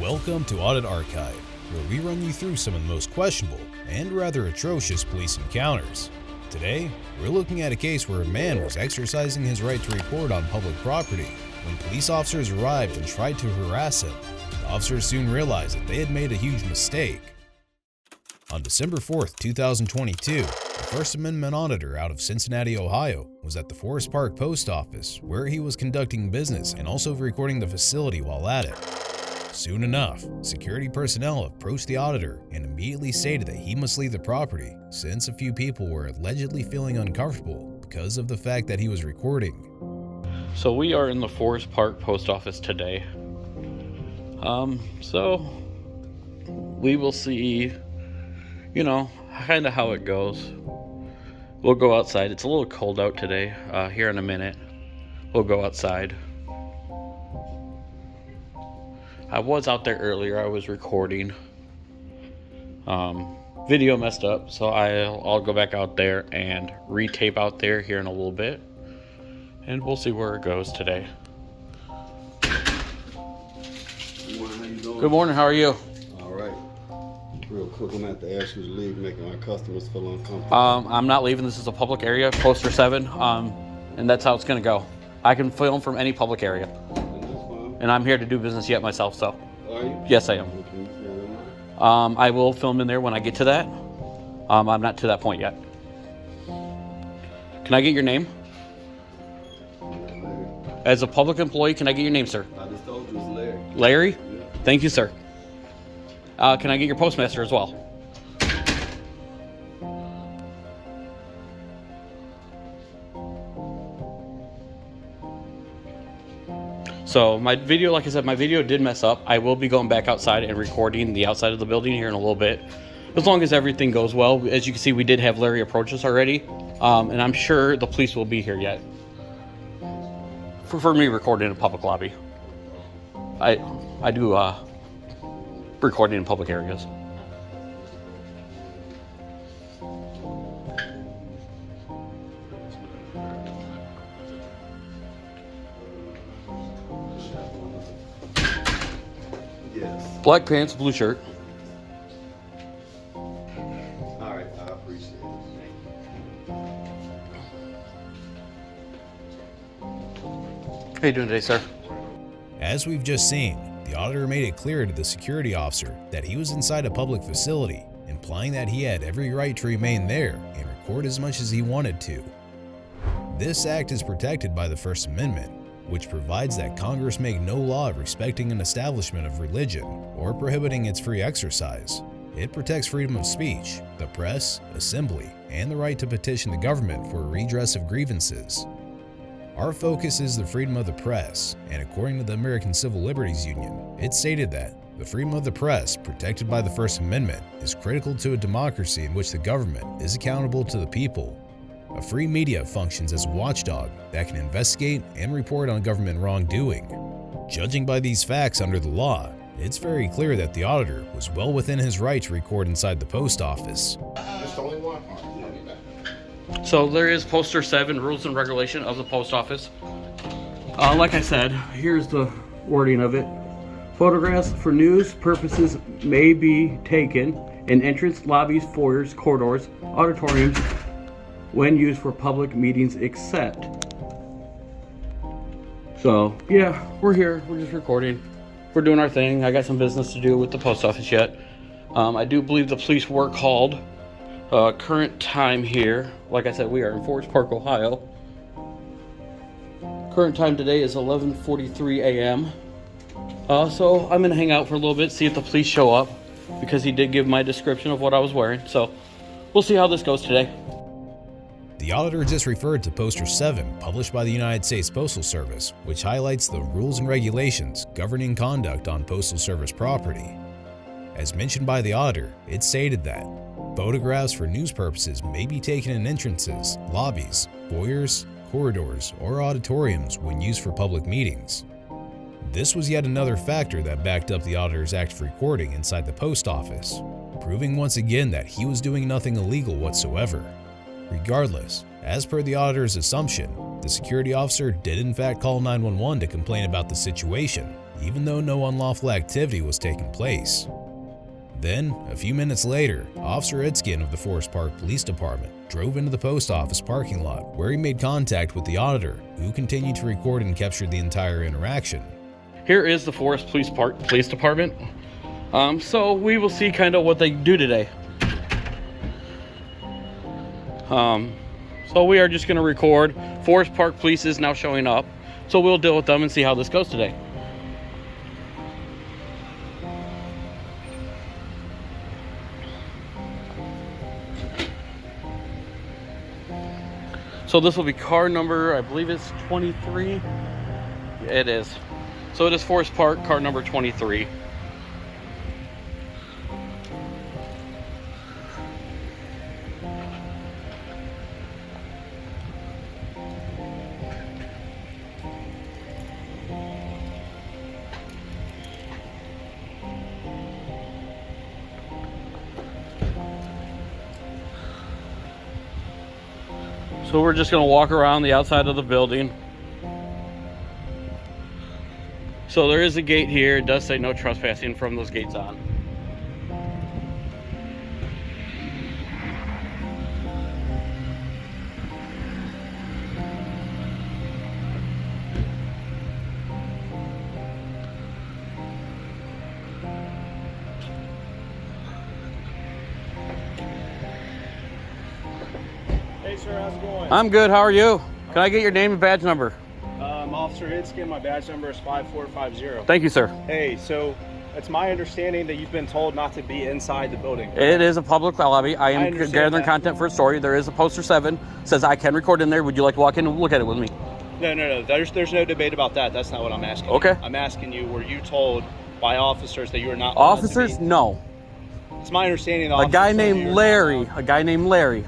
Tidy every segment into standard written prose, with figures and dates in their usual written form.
Welcome to Audit Archive, where we run you through some of the most questionable and rather atrocious police encounters. Today, we're looking at a case where a man was exercising his right to report on public property. When police officers arrived and tried to harass him, the officers soon realized that they had made a huge mistake. On December 4th, 2022, the First Amendment auditor out of Cincinnati, Ohio, was at the Forest Park Post Office, where he was conducting business and also recording the facility while at it. Soon enough, security personnel approached the auditor and immediately stated that he must leave the property since a few people were allegedly feeling uncomfortable because of the fact that he was recording. So we are in the Forest Park Post Office today. So we will see, kind of how it goes. We'll go outside. It's a little cold out today. Here in a minute, we'll go outside. I was out there earlier. I was recording. Video messed up, so I'll go back out there and retape out there here in a little bit, and we'll see where it goes today. Good morning, how you doing? Good morning. How are you? All right. Real quick, I'm gonna have to ask you to leave, making my customers feel uncomfortable. I'm not leaving. This is a public area, poster 7, and that's how it's gonna go. I can film from any public area. And I'm here to do business yet myself, so. Are you? Yes, I am. I will film in there when I get to that. I'm not to that point yet. Can I get your name? As a public employee, can I get your name, sir? I just told you it's Larry. Larry? Yeah. Thank you, sir. Can I get your postmaster as well? So my video, like I said, my video did mess up. I will be going back outside and recording the outside of the building here in a little bit, as long as everything goes well. As you can see, we did have Larry approach us already, and I'm sure the police will be here yet for me recording in a public lobby. I do recording in public areas. Yes. Black pants, blue shirt. All right, I appreciate it. How you doing today, sir? As we've just seen, the auditor made it clear to the security officer that he was inside a public facility, implying that he had every right to remain there and record as much as he wanted to. This act is protected by the First Amendment, which provides that Congress make no law respecting an establishment of religion or prohibiting its free exercise. It protects freedom of speech, the press, assembly, and the right to petition the government for redress of grievances. Our focus is the freedom of the press, and according to the American Civil Liberties Union, it stated that the freedom of the press, protected by the First Amendment, is critical to a democracy in which the government is accountable to the people. A free media functions as a watchdog that can investigate and report on government wrongdoing. Judging by these facts under the law, it's very clear that the auditor was well within his right to record inside the post office. That's the only one? So there is poster 7, rules and regulation of the post office. Like I said, here's the wording of it. Photographs for news purposes may be taken in entrance, lobbies, foyers, corridors, auditoriums, when used for public meetings except. So yeah, we're here, we're just recording. We're doing our thing. I got some business to do with the post office yet. I do believe the police were called. Current time here, like I said, we are in Forest Park, Ohio. Current time today is 11:43 a.m. So I'm gonna hang out for a little bit, see if the police show up, because he did give my description of what I was wearing. So we'll see how this goes today. The auditor just referred to Poster 7, published by the United States Postal Service, which highlights the rules and regulations governing conduct on Postal Service property. As mentioned by the auditor, it stated that photographs for news purposes may be taken in entrances, lobbies, foyers, corridors, or auditoriums when used for public meetings. This was yet another factor that backed up the auditor's act of recording inside the post office, proving once again that he was doing nothing illegal whatsoever. Regardless, as per the auditor's assumption, the security officer did in fact call 911 to complain about the situation, even though no unlawful activity was taking place. Then, a few minutes later, Officer Itzkin of the Forest Park Police Department drove into the post office parking lot where he made contact with the auditor, who continued to record and capture the entire interaction. Here is the Forest Police Department. So we will see kind of what they do today. So we are just going to record. Forest Park Police is now showing up, so we'll deal with them and see how this goes today. So this will be car number, I believe it's 23. It is. So it is Forest Park, car number 23. So we're just going to walk around the outside of the building. So there is a gate here. It does say no trespassing from those gates on. Hey sir, how's it going? I'm good. How are you? Can I get your name and badge number? I'm Officer Hidskin. My badge number is 5450. Thank you, sir. Hey, so it's my understanding that you've been told not to be inside the building. It is a public lobby. I am understand gathering that. content for a story. There is a poster 7. Says I can record in there. Would you like to walk in and look at it with me? No. There's no debate about that. That's not what I'm asking. Okay. You. I'm asking you, were you told by officers that you are not allowed Officers? to be? No. It's my understanding that A officers guy told you named you're not Larry. allowed. A guy named Larry.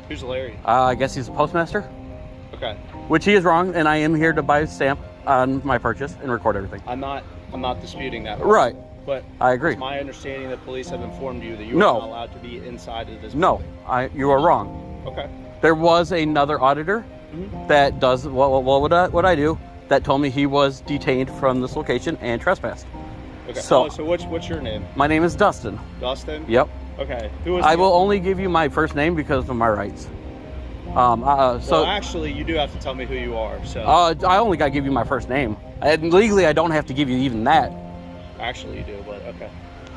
Who's Larry? I guess he's a postmaster. Okay. Which he is wrong, and I am here to buy a stamp on my purchase and record everything. I'm not disputing that. Right. But I agree. it's my understanding that police have informed you that you No. are not allowed to be inside of this No, building. you are wrong. Okay. There was another auditor that does what would I do that told me he was detained from this location and trespassed. Okay. So- So what's your name? My name is Dustin. Dustin? Yep. Okay. Who is I the- will only give you my first name because of my rights. Well, actually, you do have to tell me who you are. So I only got to give you my first name. And legally, I don't have to give you even that. actually, you do. But okay,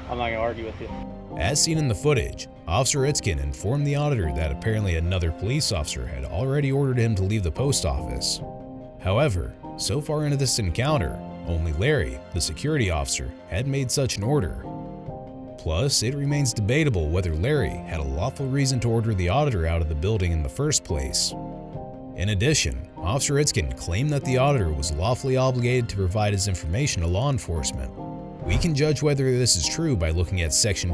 I'm not gonna argue with you. As seen in the footage, Officer Itzkin informed the auditor that apparently another police officer had already ordered him to leave the post office. However, so far into this encounter, only Larry, the security officer, had made such an order. Plus, it remains debatable whether Larry had a lawful reason to order the auditor out of the building in the first place. In addition, Officer Itzkin claimed that the auditor was lawfully obligated to provide his information to law enforcement. We can judge whether this is true by looking at Section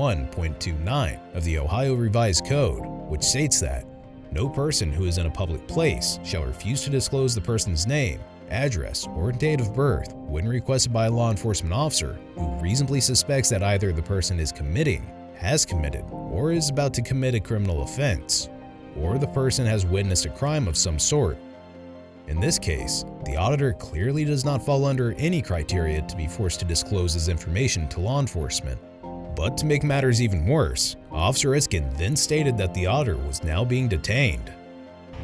2921.29 of the Ohio Revised Code, which states that no person who is in a public place shall refuse to disclose the person's name, address, or date of birth when requested by a law enforcement officer who reasonably suspects that either the person is committing, has committed, or is about to commit a criminal offense, or the person has witnessed a crime of some sort. In this case, the auditor clearly does not fall under any criteria to be forced to disclose his information to law enforcement. But to make matters even worse, Officer Itzkin then stated that the auditor was now being detained.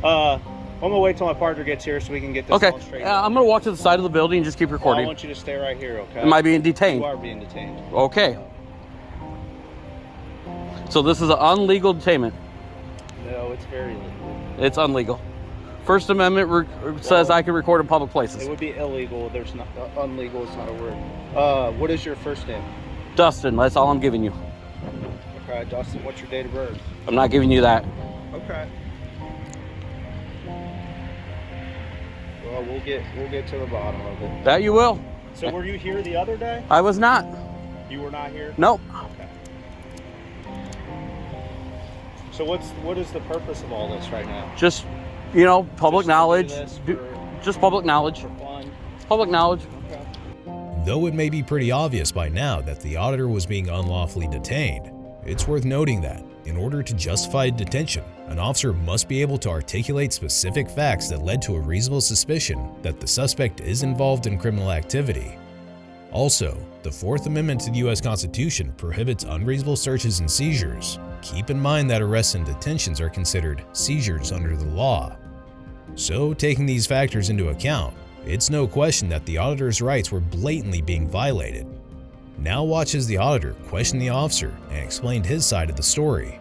I'm gonna wait till my partner gets here so we can get this Okay, all straight. I'm going to walk to the side of the building and just keep Well, I recording. want you to stay right here, okay? Am I being detained? You are being detained. Okay. So this is an unlegal detainment. No, it's very illegal. It's unlegal. First Amendment says I can record in public places. It would be illegal. There's not unlegal. It's not a word. What is your first name? Dustin, that's all I'm giving you. Okay, Dustin. What's your date of birth? I'm not giving you that. Okay. Well, we'll get to the bottom of it. That you will. So, were you here the other day? I was not. You were not here. Nope. Okay. So, what is the purpose of all this right now? Just, public Just to do knowledge. this Just public knowledge. For fun. It's public knowledge. Okay. Though it may be pretty obvious by now that the auditor was being unlawfully detained, it's worth noting that, In order to justify detention, an officer must be able to articulate specific facts that led to a reasonable suspicion that the suspect is involved in criminal activity. Also, the Fourth Amendment to the U.S. Constitution prohibits unreasonable searches and seizures. Keep in mind that arrests and detentions are considered seizures under the law. So, taking these factors into account, it's no question that the auditor's rights were blatantly being violated. Now watch as the auditor questioned the officer and explained his side of the story.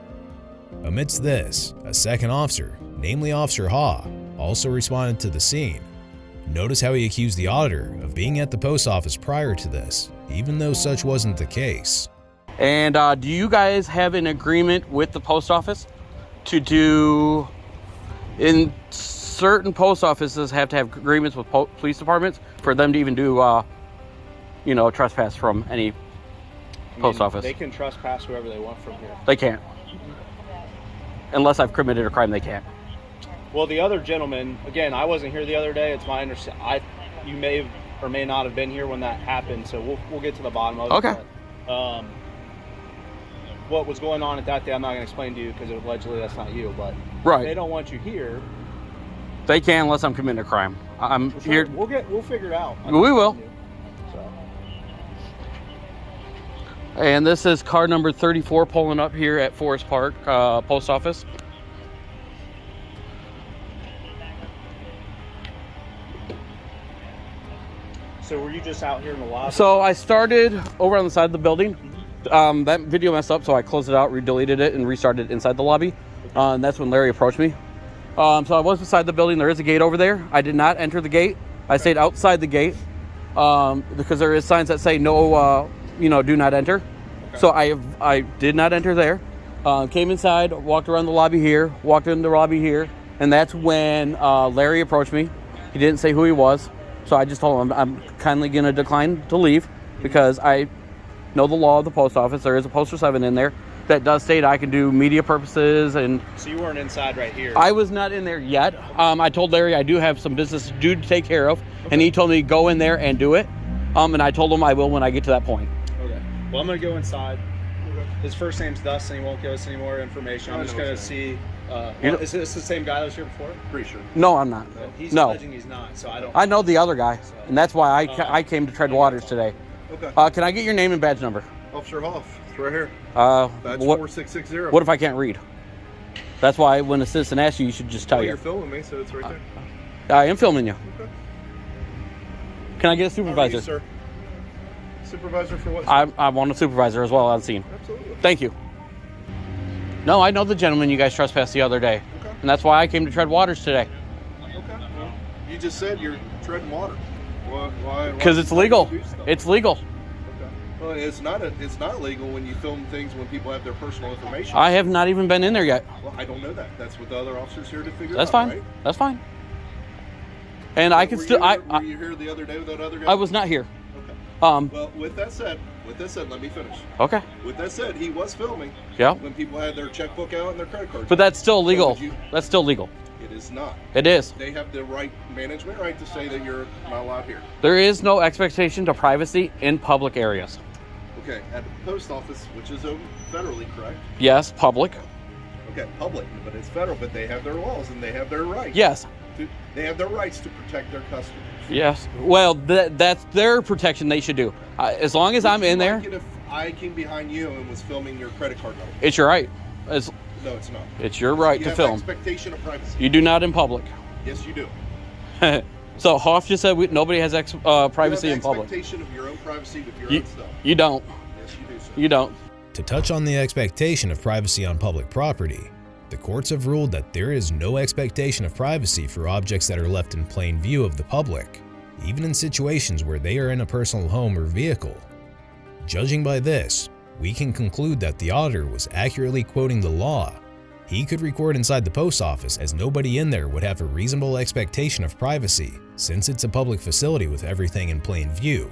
Amidst this, a second officer, namely Officer Ha, also responded to the scene. Notice how he accused the auditor of being at the post office prior to this, even though such wasn't the case. And do you guys have an agreement with the post office to do, in certain post offices have to have agreements with police departments for them to even do, trespass from any post office? They can trespass whoever they want from here. They can't. Unless I've committed a crime, they can't. Well, the other gentleman, again, I wasn't here the other day. It's my understanding. You may have or may not have been here when that happened, so we'll get to the bottom of it. Okay. But, what was going on at that day, I'm not going to explain to you because allegedly that's not you. But right. They don't want you here. They can unless I'm committing a crime. I'm here. We'll figure it out. We will. And this is car number 34 pulling up here at Forest Park Post Office. So were you just out here in the lobby? So I started over on the side of the building. That video messed up, so I closed it out, redeleted it, and restarted inside the lobby. And that's when Larry approached me. So I was beside the building. There is a gate over there. I did not enter the gate. I stayed outside the gate because there is signs that say no, do not enter. Okay. So I did not enter there. Came inside, walked around the lobby here, walked in the lobby here, and that's when Larry approached me. He didn't say who he was, so I just told him I'm kindly going to decline to leave because I know the law of the post office. There is a poster 7 in there that does state I can do media purposes. And so you weren't inside right here? I was not in there yet. I told Larry I do have some business to take care of, and he told me go in there and do it. And I told him I will when I get to that point. Okay. Well, I'm going to go inside. Okay. His first name's Dustin. He won't give us any more information. I'm just going to see. Is this the same guy that was here before? Pretty sure. No, I'm not. He's alleging he's not, so I don't. I know the other guy, and that's why I came to tread waters today. Okay. Can I get your name and badge number? Officer Hoff. It's right here. Badge 4660. What if I can't read? That's why when a citizen asks you, you should just tell you. You're filming me, so it's right there. I am filming you. Okay. Can I get a supervisor? You, sir? Supervisor for what? I want a supervisor as well on scene. Absolutely. Thank you. No, I know the gentleman you guys trespassed the other day. Okay. And that's why I came to tread waters today. Okay. Well, you just said you're treading water. Why? Because it's legal. It's legal. Okay. Well, it's not legal when you film things when people have their personal information. I have not even been in there yet. Well, I don't know that. That's what the other officers here to figure That's out. fine. Right? That's fine. And I can still. Were you here the other day with that other guy? I was not here. Okay. Well, with that said, let me finish. Okay. With that said, he was filming. Yeah. When people had their checkbook out and their credit cards. But that's still illegal. So that's still legal. It is not. It is. They have the management right to say that you're not allowed here. There is no expectation to privacy in public areas. Okay, at the post office, which is federally correct. Yes, public. Okay, public, but it's federal, but they have their laws and they have their rights. Yes. They have their rights to protect their customers. Yes. Well, that's their protection they should do. As long as I'm in there. Like it if I came behind you and was filming your credit card number? It's your right. No, it's not. It's your right you to have film. Expectation of privacy. You do not in public. Yes, you do. So Hoff just said nobody has privacy in public. Expectation of your own privacy with your own stuff. You don't. Yes, you do, sir. You don't. To touch on the expectation of privacy on public property, the courts have ruled that there is no expectation of privacy for objects that are left in plain view of the public, even in situations where they are in a personal home or vehicle. Judging by this, we can conclude that the auditor was accurately quoting the law. He could record inside the post office as nobody in there would have a reasonable expectation of privacy, since it's a public facility with everything in plain view.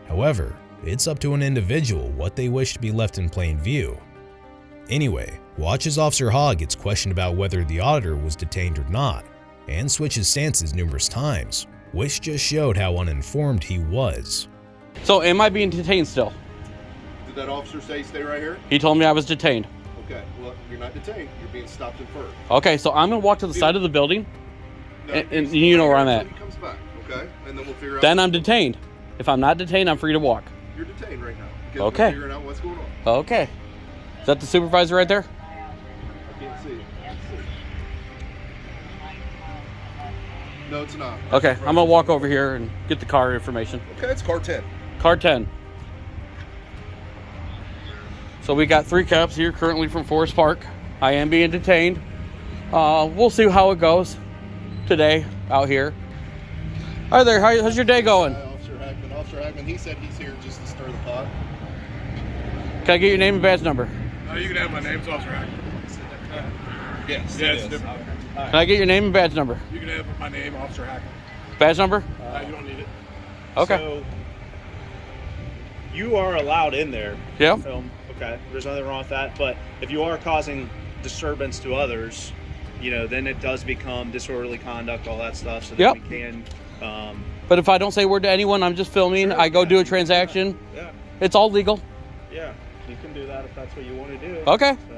However, it's up to an individual what they wish to be left in plain view. Anyway, watch as Officer Ha gets questioned about whether the auditor was detained or not, and switches stances numerous times, which just showed how uninformed he was. So am I being detained still? Did that officer say stay right here? He told me I was detained. Okay, well, you're not detained. You're being stopped and inferred. Okay, so I'm gonna walk to the side of the building, No, and you know where I'm at. He comes back, okay? And then we'll figure out. Then I'm detained. If I'm not detained, I'm free to walk. You're detained right now. Because Okay. We're figuring out what's going on. Okay. Is that the supervisor right there? I can't see. No, it's not. Okay, I'm gonna walk over here and get the car information. Okay, it's car 10. Car 10. So we got 3 cops here currently from Forest Park. I am being detained. We'll see how it goes today out here. Hi there, how's your day going? Officer Hackman, he said he's here just to stir the pot. Can I get your name and badge number? You can have my name, it's Officer Hackman. Yes, Yeah, it it's is. different. Can I get your name and badge number? You can have my name, Officer Hackman. Badge number? You don't need it. Okay. So you are allowed in there. Yeah. to film. Okay. There's nothing wrong with that. But if you are causing disturbance to others, then it does become disorderly conduct, all that stuff. So that Yep. we can. But if I don't say a word to anyone, I'm just filming. Sure, I go yeah. do a transaction. Yeah. It's all legal. Yeah. You can do that if that's what you want to do. Okay. So,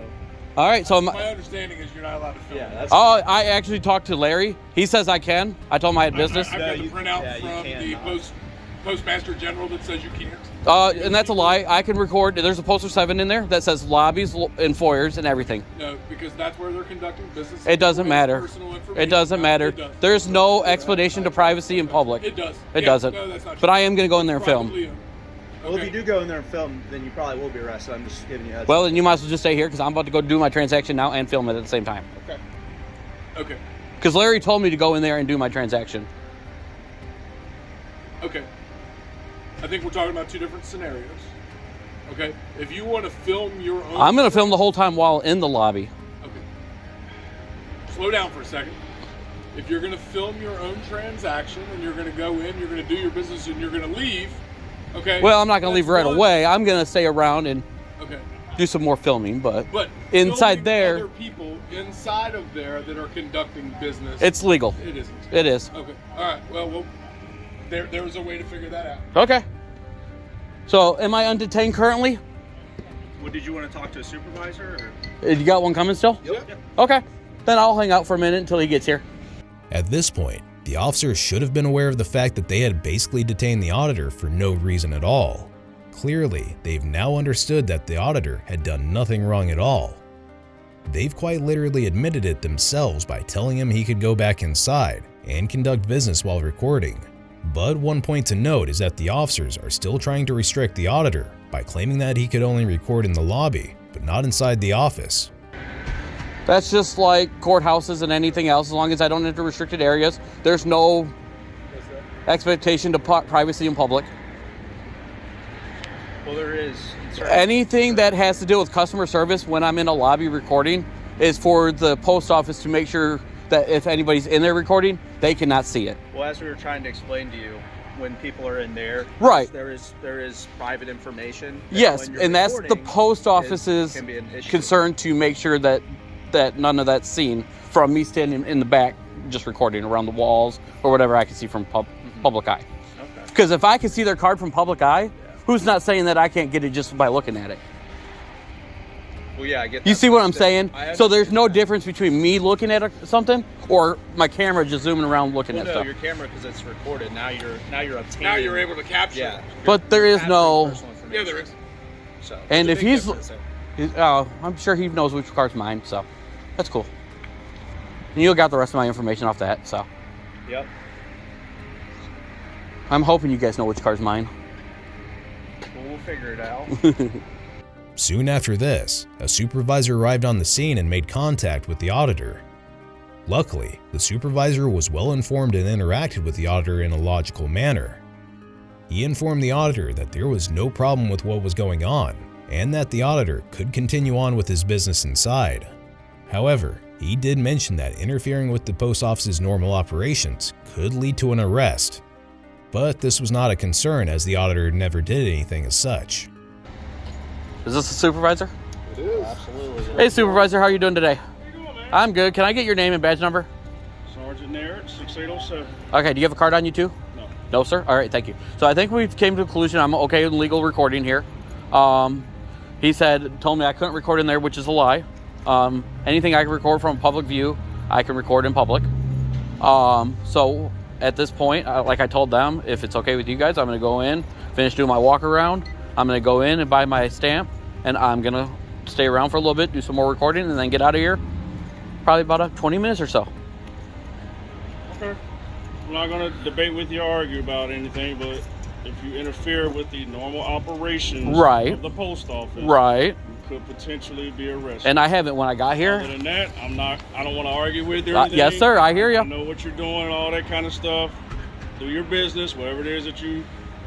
All right. So My understanding is you're not allowed to film. yeah. That's. I actually talked to Larry. He says I can. I told him I had business. I've No, got the you- printout yeah, you from the cannot. Postmaster General that says you can't. And that's a lie. I can record. There's a poster 7 in there that says lobbies and foyers and everything. No, because that's where they're conducting business. It doesn't matter. Personal It information. doesn't matter. It does. There's no explanation to privacy in public. It does. It Yeah, doesn't. No, that's not true. But I am going to go in there and film. Privately owned. Well, if Okay. you do go in there and film, then you probably will be arrested. I'm just giving you a heads Well, up. then you might as well just stay here because I'm about to go do my transaction now and film it at the same time. Okay. Because Larry told me to go in there and do my transaction. Okay. I think we're talking about 2 different scenarios. Okay. If you want to film your own. I'm going to film the whole time while in the lobby. Okay. Slow down for a second. If you're going to film your own transaction and you're going to go in, you're going to do your business, and you're going to leave. Okay. Well, I'm not going to leave that's right one- away. I'm going to stay around and Okay. do some more filming, but But inside filming there, other people inside of there that are conducting business. it's legal. It isn't. It is. Okay. All right. Well, there was a way to figure that out. Okay. So, am I undetained currently? Well, did you want to talk to a supervisor? Or? You got one coming still? Yep. Okay. Then I'll hang out for a minute until he gets here. At this point, the officers should have been aware of the fact that they had basically detained the auditor for no reason at all. Clearly, they've now understood that the auditor had done nothing wrong at all. They've quite literally admitted it themselves by telling him he could go back inside and conduct business while recording. But one point to note is that the officers are still trying to restrict the auditor by claiming that he could only record in the lobby, but not inside the office. That's just like courthouses and anything else. As long as I don't enter restricted areas, there's no expectation to privacy in public. Well, there is. Anything that has to do with customer service when I'm in a lobby recording is for the post office to make sure that if anybody's in there recording, they cannot see it. Well, as we were trying to explain to you, when people are in there, Right. there is private information. that Yes, when you're and that's the recording post office's can be an issue. concern to make sure that none of that's seen from me standing in the back just recording around the walls or whatever I can see from public eye. Okay. Because if I can see their card from public eye, who's not saying that I can't get it just by looking at it? Well, yeah, I get that. You see what I'm saying? I So there's no understand that. difference between me looking at something or my camera just zooming around looking Well, at no, stuff. your camera, because it's recorded. Now you're obtaining. Now you're able to capture. Yeah. it. But there is capturing no. personal information. Yeah, there is. So, And it's a if big he's, difference there. I'm sure he knows which card's mine, so that's cool. And you got the rest of my information off that, so Yep. I'm hoping you guys know which card's mine. Well, we'll figure it out. Soon after this, a supervisor arrived on the scene and made contact with the auditor. Luckily, the supervisor was well informed and interacted with the auditor in a logical manner. He informed the auditor that there was no problem with what was going on, and that the auditor could continue on with his business inside. However, he did mention that interfering with the post office's normal operations could lead to an arrest. But this was not a concern as the auditor never did anything as such. Is this the supervisor? It is. Absolutely. Hey, supervisor, how are you doing today? I'm good. Can I get your name and badge number? Sergeant Narrett, 6807. Okay, do you have a card on you too? No. No, sir? All right, thank you. So I think we've came to a conclusion. I'm okay with legal recording here. He told me I couldn't record in there, which is a lie. Anything I can record from public view, I can record in public. So at this point, like I told them, if it's okay with you guys, I'm going to go in, finish doing my walk around. I'm going to go in and buy my stamp, and I'm going to stay around for a little bit, do some more recording, and then get out of here. Probably about 20 minutes or so. Okay. I'm not going to debate with you or argue about anything, but if you interfere with the normal operations Right. of the post office, Right. you could potentially be arrested. And I haven't when I got here. Other than that, I don't want to argue with you. Yes, sir. I hear I you. know what you're doing, all that kind of stuff. Do your business, whatever it is that you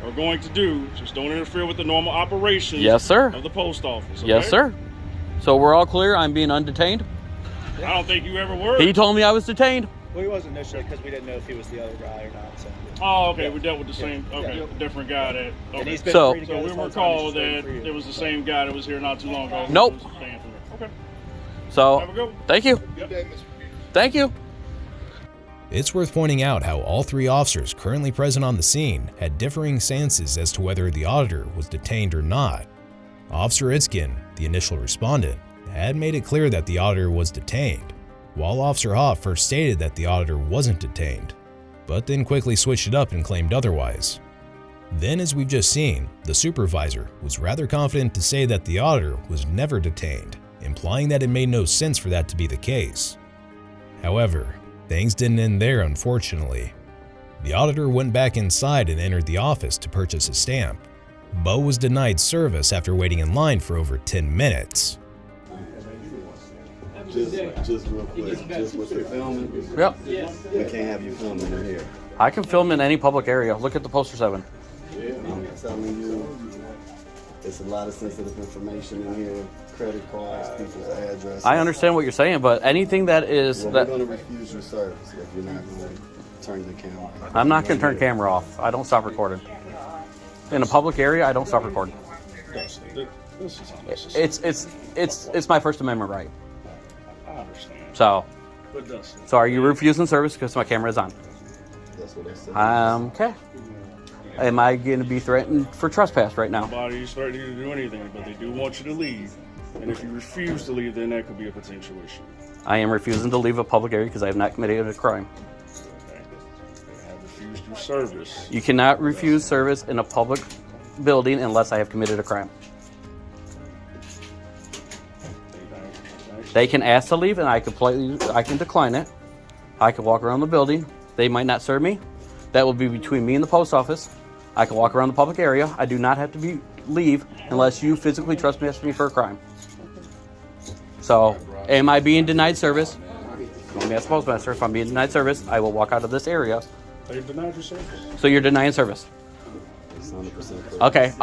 are going to do. Just don't interfere with the normal operations Yes, sir. of the post office. Okay? Yes, sir. So we're all clear. I'm being undetained. I don't think you ever were. He told me I was detained. Well, he wasn't initially because we didn't know if he was the other guy or not. So. Oh, okay. We dealt with the same, different guy that. Okay. And he's been So- free to go So we this whole were time, he's called just waiting that for you. it was the same guy that was here not too long ago. Nope. Who was staying for it. Okay. So Have a good one. thank you. Good day, Mr. Peters. Thank you. It's worth pointing out how all three officers currently present on the scene had differing stances as to whether the auditor was detained or not. Officer Itzkin, the initial respondent, had made it clear that the auditor was detained, while Officer Hoff first stated that the auditor wasn't detained, but then quickly switched it up and claimed otherwise. Then, as we've just seen, the supervisor was rather confident to say that the auditor was never detained, implying that it made no sense for that to be the case. However, things didn't end there, unfortunately. The auditor went back inside and entered the office to purchase a stamp. Bo was denied service after waiting in line for over 10 minutes. Just real quick, just with the filming, Yep. we can't have you filming in here. I can film in any public area. Look at the poster 7. I'm telling you, it's a lot of sensitive information in here, credit cards, people's addresses. I understand what you're saying, but anything that is Well, that we're going to refuse your service if you're not going to turn the camera off. I'm not going to turn camera off. I don't stop recording. In a public area, I don't stop recording. This is unnecessary. It's my First Amendment right. I understand. So But Dustin, are you refusing service because my camera is on? That's what I said. Okay. Am I going to be threatened for trespass right now? nobody's threatening you to do anything, but they do want you to leave. And if you refuse to leave, then that could be a potential issue. I am refusing to leave a public area because I have not committed a crime. Okay? They have refused your service. You cannot refuse service in a public building unless I have committed a crime. They can ask to leave, and I can decline it. I can walk around the building. They might not serve me. That will be between me and the post office. I can walk around the public area. I do not have to leave unless you physically trespass me for a crime. So, am I being denied service? Let me ask the postmaster. If I'm being denied service, I will walk out of this area. They've denied your service. So you're denying service. It's 100% correct. Okay.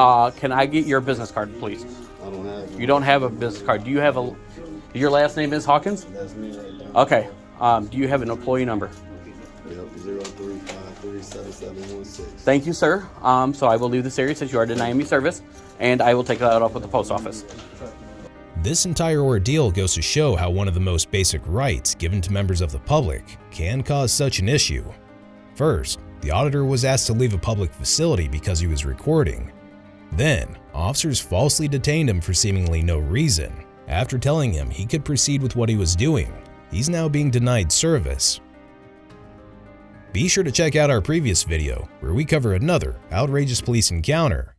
Can I get your business card, please? I don't have You don't have a business card. Do you have a? Your last name is Hawkins? That's me right now. Okay. Do you have an employee number? Yep, 03537716. Thank you, sir. So I will leave this area since you are denying me service, and I will take that up with the post office. This entire ordeal goes to show how one of the most basic rights given to members of the public can cause such an issue. First, the auditor was asked to leave a public facility because he was recording. Then, officers falsely detained him for seemingly no reason. After telling him he could proceed with what he was doing, he's now being denied service. Be sure to check out our previous video where we cover another outrageous police encounter